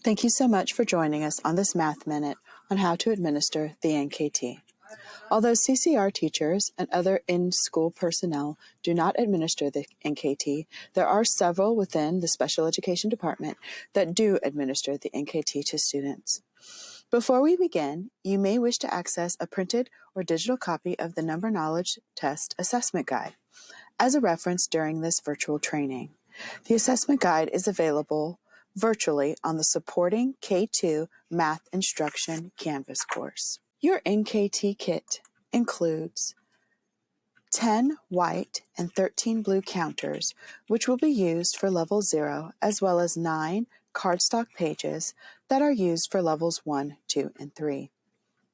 Thank you so much for joining us on this Math Minute on how to administer the NKT. Although CCR teachers and other in-school personnel do not administer the NKT, there are several within the special education department that do administer the NKT to students. Before we begin, you may wish to access a printed or digital copy of the Number Knowledge Test Assessment Guide as a reference during this virtual training. The assessment guide is available virtually on the supporting K2 Math Instruction Canvas course. Your NKT kit includes 10 white and 13 blue counters, which will be used for level 0, as well as 9 cardstock pages that are used for levels 1, 2, and 3.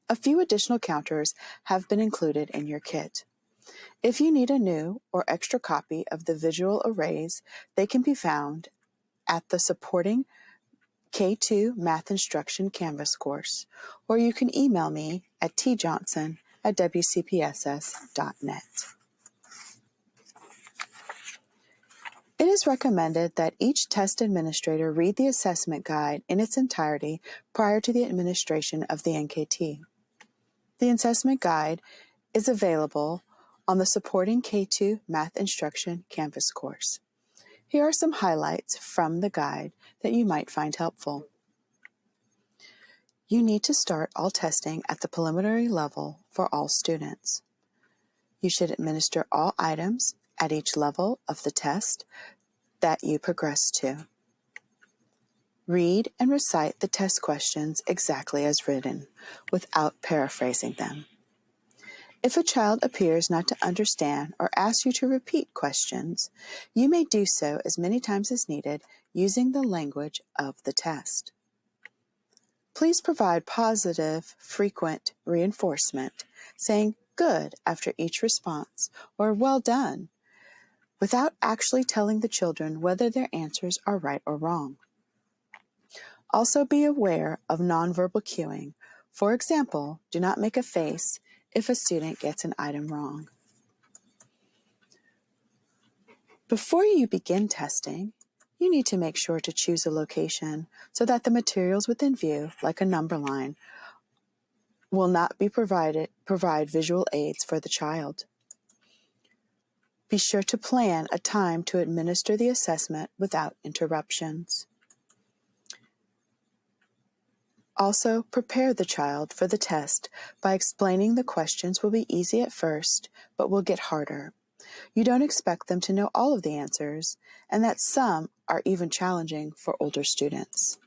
A few additional counters have been included in your kit. If you need a new or extra copy of the visual arrays, they can be found at the supporting K2 Math Instruction Canvas course, or you can email me at tjohnson@wcpss.net. It is recommended that each test administrator read the assessment guide in its entirety prior to the administration of the NKT. The assessment guide is available on the supporting K2 Math Instruction Canvas course. Here are some highlights from the guide that you might find helpful. You need to start all testing at the preliminary level for all students. You should administer all items at each level of the test that you progress to. Read and recite the test questions exactly as written, without paraphrasing them. If a child appears not to understand or asks you to repeat questions, you may do so as many times as needed using the language of the test. Please provide positive, frequent reinforcement, saying "good" after each response or "well done," without actually telling the children whether their answers are right or wrong. Also be aware of nonverbal cueing. For example, do not make a face if a student gets an item wrong. Before you begin testing, you need to make sure to choose a location so that the materials within view, like a number line, will not provide visual aids for the child. Be sure to plan a time to administer the assessment without interruptions. Also, prepare the child for the test by explaining the questions will be easy at first, but will get harder. You don't expect them to know all of the answers, and that some are even challenging for older students.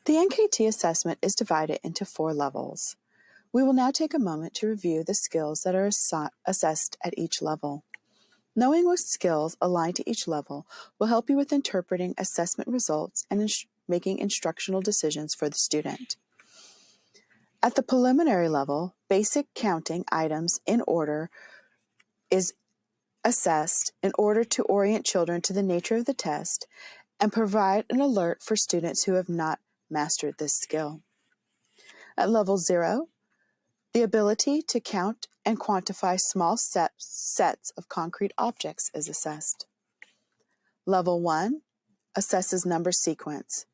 The NKT assessment is divided into 4 levels. We will now take a moment to review the skills that are assessed at each level. Knowing what skills align to each level will help you with interpreting assessment results and making instructional decisions for the student. At the preliminary level, basic counting items in order is assessed in order to orient children to the nature of the test and provide an alert for students who have not mastered this skill. At level 0, the ability to count and quantify small sets of concrete objects is assessed. Level 1 assesses number sequence.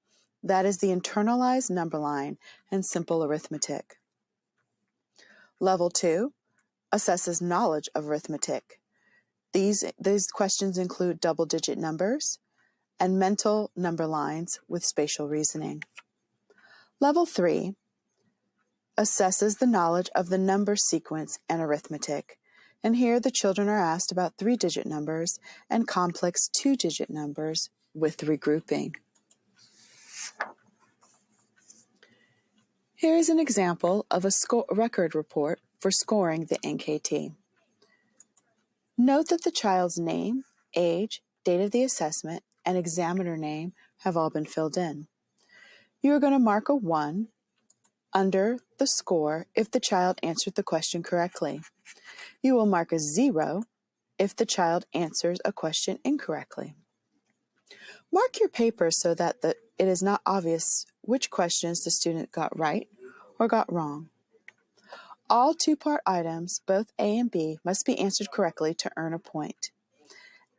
That is the internalized number line and simple arithmetic. Level 2 assesses knowledge of arithmetic. These questions include double-digit numbers and mental number lines with spatial reasoning. Level 3 assesses the knowledge of the number sequence and arithmetic. And here the children are asked about 3-digit numbers and complex 2-digit numbers with regrouping. Here is an example of a record report for scoring the NKT. Note that the child's name, age, date of the assessment, and examiner name have all been filled in. You are going to mark a 1 under the score if the child answered the question correctly. You will mark a 0 if the child answers a question incorrectly. Mark your paper so that it is not obvious which questions the student got right or got wrong. All 2-part items, both A and B, must be answered correctly to earn a point.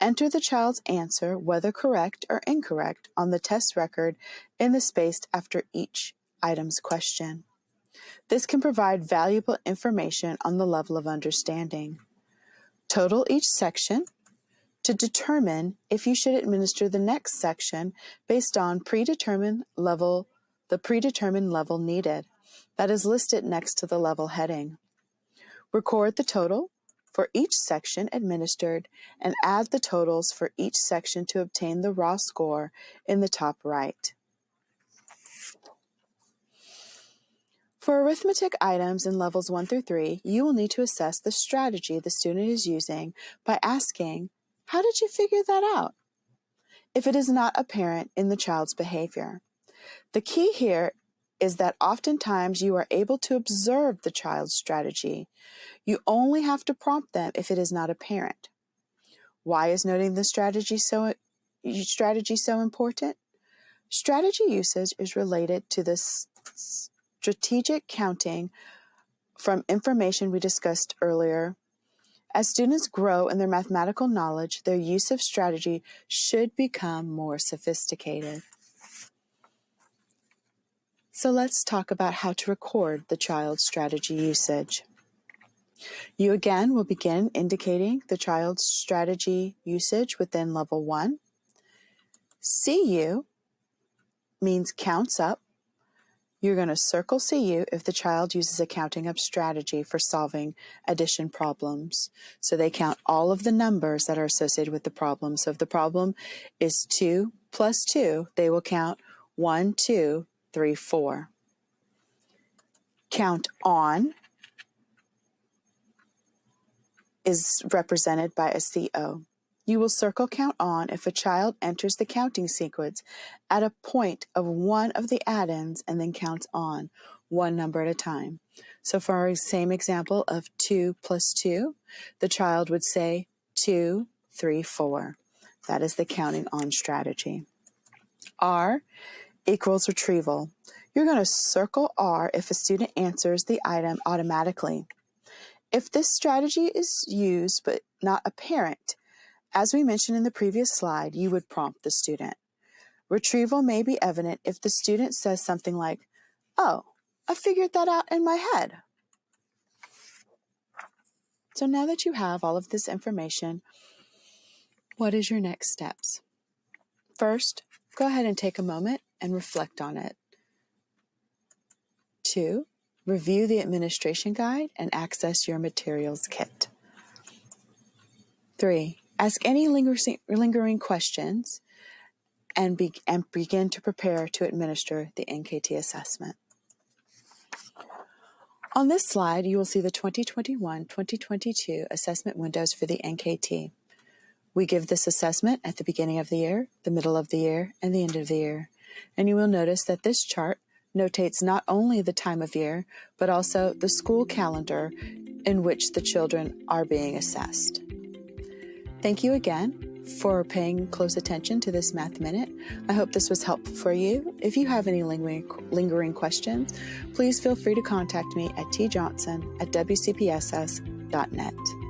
Enter the child's answer, whether correct or incorrect, on the test record in the space after each item's question. This can provide valuable information on the level of understanding. Total each section to determine if you should administer the next section based on the predetermined level needed. That is listed next to the level heading. Record the total for each section administered and add the totals for each section to obtain the raw score in the top right. For arithmetic items in levels 1 through 3, you will need to assess the strategy the student is using by asking, "How did you figure that out?" if it is not apparent in the child's behavior. The key here is that oftentimes you are able to observe the child's strategy. You only have to prompt them if it is not apparent. Why is noting the strategy so important? Strategy usage is related to the strategic counting from information we discussed earlier. As students grow in their mathematical knowledge, their use of strategy should become more sophisticated. So let's talk about how to record the child's strategy usage. You again will begin indicating the child's strategy usage within level 1. CU means counts up. You're going to circle CU if the child uses a counting up strategy for solving addition problems. So they count all of the numbers that are associated with the problem. So if the problem is 2 plus 2, they will count 1, 2, 3, 4. Count on is represented by a CO. You will circle count on if a child enters the counting sequence at a point of one of the add-ins and then counts on one number at a time. So for our same example of 2 plus 2, the child would say 2, 3, 4. That is the counting on strategy. R equals retrieval. You're going to circle R if a student answers the item automatically. If this strategy is used but not apparent, as we mentioned in the previous slide, you would prompt the student. Retrieval may be evident if the student says something like, "Oh, I figured that out in my head." So now that you have all of this information, what is your next steps? First, go ahead and take a moment and reflect on it. 2, review the administration guide and access your materials kit. 3, ask any lingering questions and begin to prepare to administer the NKT assessment. On this slide, you will see the 2021-2022 assessment windows for the NKT. We give this assessment at the beginning of the year, the middle of the year, and the end of the year. And you will notice that this chart notates not only the time of year, but also the school calendar in which the children are being assessed. Thank you again for paying close attention to this Math Minute. I hope this was helpful for you. If you have any lingering questions, please feel free to contact me at tjohnson@wcpss.net.